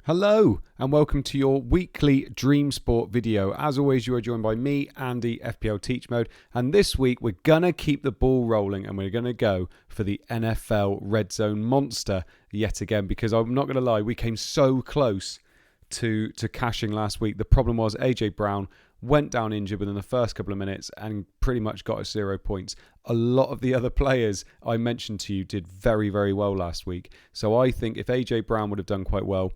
Hello and welcome to your weekly DreamSport video. As always, you are joined by me, Andy, FPL TeachMode, and this week we're going to keep the ball rolling and we're going to go for the NFL Redzone Monster yet again, because I'm not going to lie, we came so close to cashing last week. The problem was AJ Brown went down injured within the first couple of minutes and pretty much got us 0 points. A lot of the other players I mentioned to you did very, very well last week. So I think if AJ Brown would have done quite well,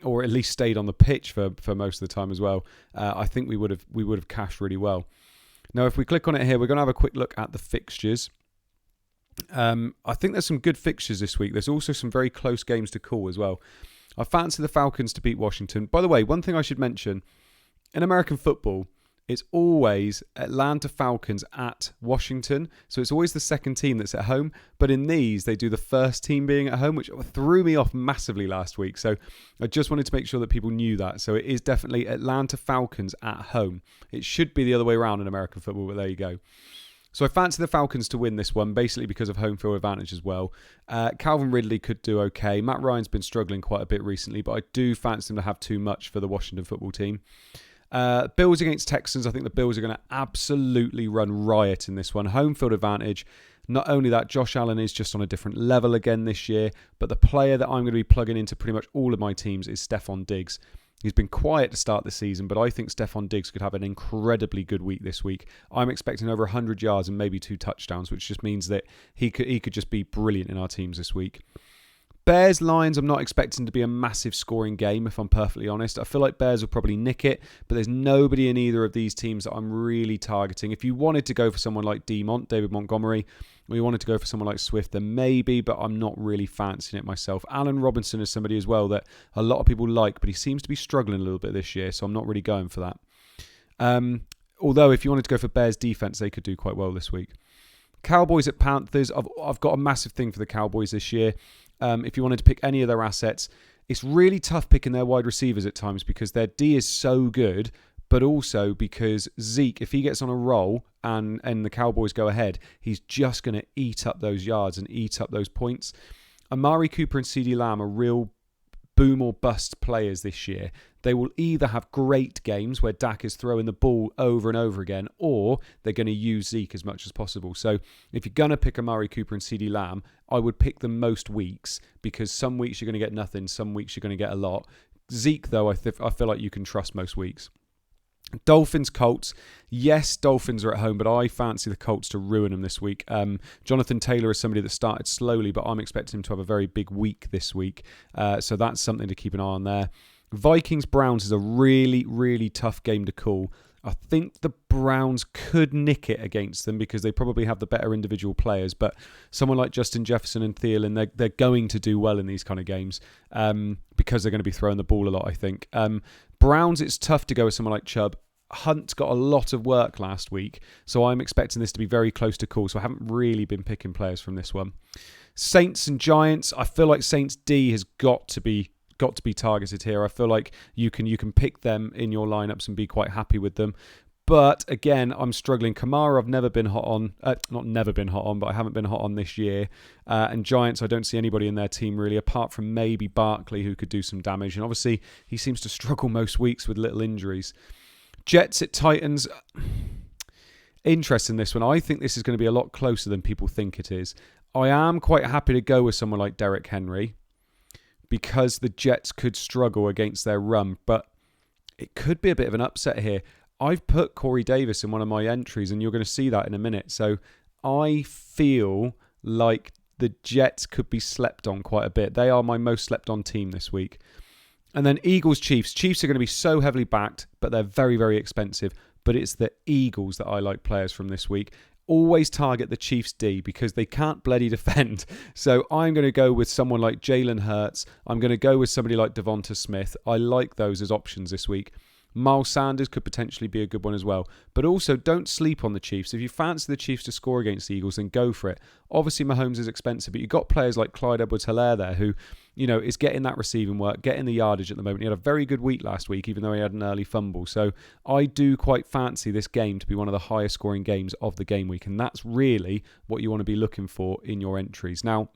or at least stayed on the pitch for most of the time as well, I think we would have cashed really well. Now, if we click on it here, we're going to have a quick look at the fixtures. I think there's some good fixtures this week. There's also some very close games to call as well. I fancy the Falcons to beat Washington. By the way, one thing I should mention, in American football, it's always Atlanta Falcons at Washington. So it's always the second team that's at home. But in these, they do the first team being at home, which threw me off massively last week. So I just wanted to make sure that people knew that. So it is definitely Atlanta Falcons at home. It should be the other way around in American football, but there you go. So I fancy the Falcons to win this one, basically because of home field advantage as well. Calvin Ridley could do okay. Matt Ryan's been struggling quite a bit recently, but I do fancy him to have too much for the Washington football team. Bills against Texans. I think the Bills are going to absolutely run riot in this one. Home field advantage. Not only that, Josh Allen is just on a different level again this year, but the player that I'm going to be plugging into pretty much all of my teams is Stefan Diggs. He's been quiet to start the season, but I think Stefan Diggs could have an incredibly good week this week. I'm expecting over 100 yards and maybe 2 touchdowns, which just means that he could just be brilliant in our teams this week. Bears Lions, I'm not expecting to be a massive scoring game, if I'm perfectly honest. I feel like Bears will probably nick it, but there's nobody in either of these teams that I'm really targeting. If you wanted to go for someone like David Montgomery, or you wanted to go for someone like Swift, then maybe, but I'm not really fancying it myself. Allen Robinson is somebody as well that a lot of people like, but he seems to be struggling a little bit this year, so I'm not really going for that. Although, if you wanted to go for Bears defense, they could do quite well this week. Cowboys at Panthers. I've got a massive thing for the Cowboys this year. If you wanted to pick any of their assets, it's really tough picking their wide receivers at times because their D is so good, but also because Zeke, if he gets on a roll and the Cowboys go ahead, he's just going to eat up those yards and eat up those points. Amari Cooper and CeeDee Lamb are real boom or bust players this year. They will either have great games where Dak is throwing the ball over and over again, or they're going to use Zeke as much as possible. So if you're going to pick Amari Cooper and CeeDee Lamb, I would pick them most weeks, because some weeks you're going to get nothing, some weeks you're going to get a lot. Zeke, though, I feel like you can trust most weeks. Dolphins, Colts. Yes, Dolphins are at home, but I fancy the Colts to ruin them this week. Jonathan Taylor is somebody that started slowly, but I'm expecting him to have a very big week this week. So that's something to keep an eye on there. Vikings, Browns is a really, really tough game to call. I think the Browns could nick it against them because they probably have the better individual players, but someone like Justin Jefferson and Thielen, they're going to do well in these kind of games because they're going to be throwing the ball a lot, I think. Browns, it's tough to go with someone like Chubb. Hunt got a lot of work last week, so I'm expecting this to be very close to call, so I haven't really been picking players from this one. Saints and Giants, I feel like Saints D has got to be targeted here. I feel like you can pick them in your lineups and be quite happy with them. But again, I'm struggling. Kamara, I've never been hot on. Not never been hot on, but I haven't been hot on this year. And Giants, I don't see anybody in their team really, apart from maybe Barkley, who could do some damage. And obviously, he seems to struggle most weeks with little injuries. Jets at Titans. Interesting, this one. I think this is going to be a lot closer than people think it is. I am quite happy to go with someone like Derrick Henry, because the Jets could struggle against their run, but it could be a bit of an upset here. I've put Corey Davis in one of my entries, and you're going to see that in a minute. So I feel like the Jets could be slept on quite a bit. They are my most slept on team this week. And then Eagles, Chiefs. Chiefs are going to be so heavily backed, but they're very, very expensive. But it's the Eagles that I like players from this week. Always target the Chiefs D because they can't bloody defend. So I'm going to go with someone like Jalen Hurts. I'm going to go with somebody like Devonta Smith. I like those as options this week. Miles Sanders could potentially be a good one as well. But also, don't sleep on the Chiefs. If you fancy the Chiefs to score against the Eagles, then go for it. Obviously, Mahomes is expensive, but you've got players like Clyde Edwards-Helaire there who, is getting that receiving work, getting the yardage at the moment. He had a very good week last week, even though he had an early fumble. So I do quite fancy this game to be one of the highest scoring games of the game week. And that's really what you want to be looking for in your entries. Now,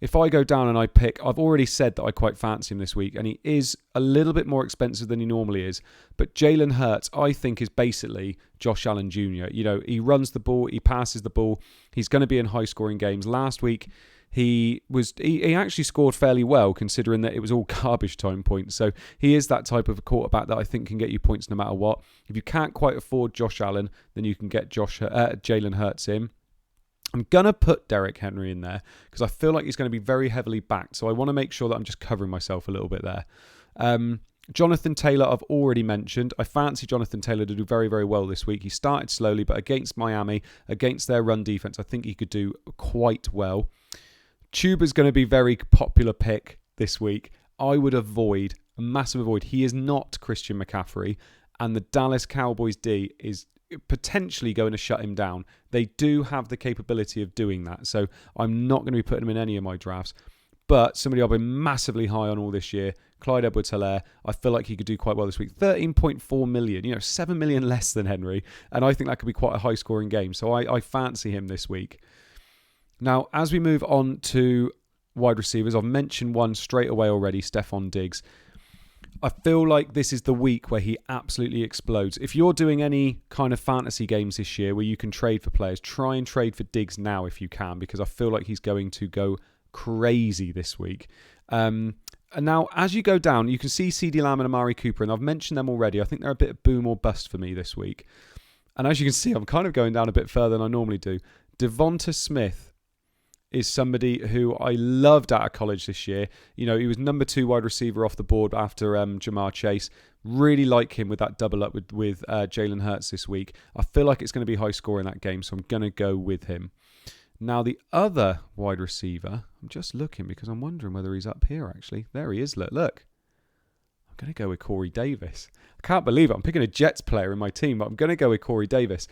if I go down and I pick, I've already said that I quite fancy him this week, and he is a little bit more expensive than he normally is. But Jalen Hurts, I think, is basically Josh Allen Jr. He runs the ball, he passes the ball. He's going to be in high-scoring games. Last week, he actually scored fairly well, considering that it was all garbage time points. So he is that type of a quarterback that I think can get you points no matter what. If you can't quite afford Josh Allen, then you can get Jalen Hurts in. I'm going to put Derrick Henry in there because I feel like he's going to be very heavily backed. So I want to make sure that I'm just covering myself a little bit there. Jonathan Taylor, I've already mentioned. I fancy Jonathan Taylor to do very, very well this week. He started slowly, but against Miami, against their run defense, I think he could do quite well. Tuba's going to be a very popular pick this week. I would avoid, a massive avoid. He is not Christian McCaffrey, and the Dallas Cowboys D is potentially going to shut him down. They do have the capability of doing that, so I'm not going to be putting him in any of my drafts. But somebody I've been massively high on all this year, Clyde Edwards-Helaire, I feel like he could do quite well this week. 13.4 million, 7 million less than Henry, and I think that could be quite a high-scoring game, so I fancy him this week. Now, as we move on to wide receivers, I've mentioned one straight away already, Stefan Diggs. I feel like this is the week where he absolutely explodes. If you're doing any kind of fantasy games this year where you can trade for players, try and trade for Diggs now if you can, because I feel like he's going to go crazy this week. And now, as you go down, you can see CeeDee Lamb and Amari Cooper, and I've mentioned them already. I think they're a bit of boom or bust for me this week. And as you can see, I'm kind of going down a bit further than I normally do. Devonta Smith is somebody who I loved out of college this year. He was number 2 wide receiver off the board after Jamar Chase. Really like him with that double up with Jalen Hurts this week. I feel like it's going to be high score in that game, so I'm going to go with him. Now, the other wide receiver, I'm just looking because I'm wondering whether he's up here, actually. There he is. Look. I'm going to go with Corey Davis. I can't believe it. I'm picking a Jets player in my team, but I'm going to go with Corey Davis.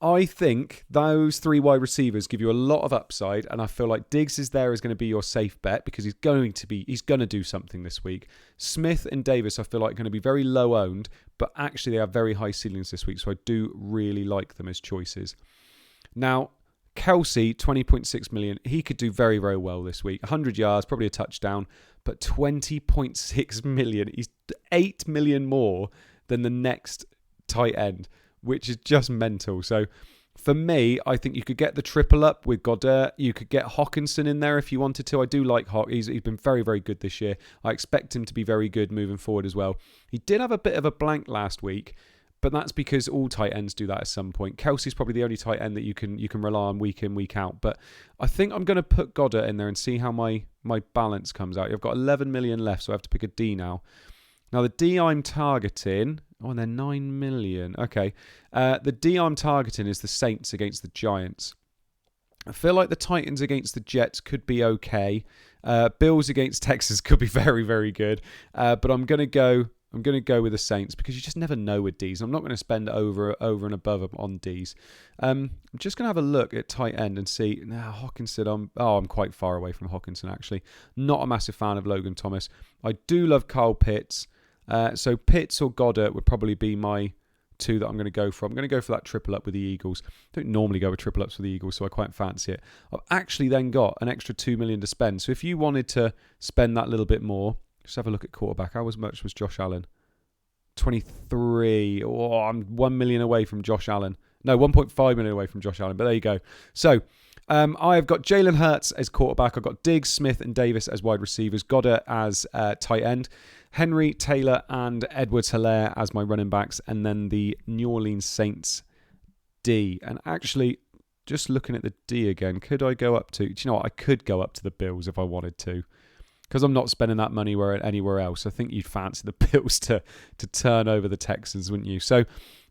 I think those 3 wide receivers give you a lot of upside, and I feel like Diggs is going to be your safe bet because he's going to do something this week. Smith and Davis, I feel like, are going to be very low owned, but actually they have very high ceilings this week, so I do really like them as choices. Now, Kelsey, 20.6 million, he could do very, very well this week. 100 yards, probably a touchdown, but 20.6 million. He's 8 million more than the next tight end, which is just mental. So for me, I think you could get the triple up with Goddard. You could get Hawkinson in there if you wanted to. I do like Hawk. He's been very, very good this year. I expect him to be very good moving forward as well. He did have a bit of a blank last week, but that's because all tight ends do that at some point. Kelsey's probably the only tight end that you can rely on week in, week out. But I think I'm going to put Goddard in there and see how my balance comes out. I've got 11 million left, so I have to pick a D now. Now, the D I'm targeting... Oh, and they're 9 million. Okay. The D I'm targeting is the Saints against the Giants. I feel like the Titans against the Jets could be okay. Bills against Texans could be very, very good. But I'm going to go with the Saints because you just never know with Ds. I'm not going to spend over and above on Ds. I'm just going to have a look at tight end and see. Now, Hawkinson, I'm quite far away from Hawkinson, actually. Not a massive fan of Logan Thomas. I do love Kyle Pitts. So Pitts or Goddard would probably be my 2 that I'm going to go for. I'm going to go for that triple up with the Eagles. I don't normally go with triple ups for the Eagles, so I quite fancy it. I've actually then got an extra 2 million to spend. So if you wanted to spend that little bit more, just have a look at quarterback. How much was Josh Allen? 23. Oh, I'm 1 million away from Josh Allen. No, 1.5 million away from Josh Allen, but there you go. So I've got Jalen Hurts as quarterback. I've got Diggs, Smith and Davis as wide receivers. Goddard as tight end. Henry, Taylor and Edwards-Helaire as my running backs. And then the New Orleans Saints D. And actually, just looking at the D again, could I go up to... Do you know what? I could go up to the Bills if I wanted to. Because I'm not spending that money anywhere else. I think you'd fancy the Bills to turn over the Texans, wouldn't you? So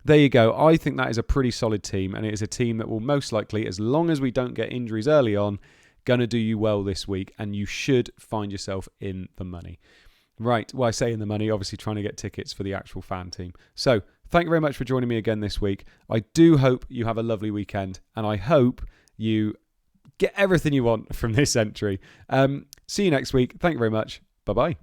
there you go. I think that is a pretty solid team. And it is a team that will most likely, as long as we don't get injuries early on, going to do you well this week. And you should find yourself in the money. Right, well, I say in the money, obviously trying to get tickets for the actual fan team. So, thank you very much for joining me again this week. I do hope you have a lovely weekend, and I hope you get everything you want from this entry. See you next week. Thank you very much. Bye-bye.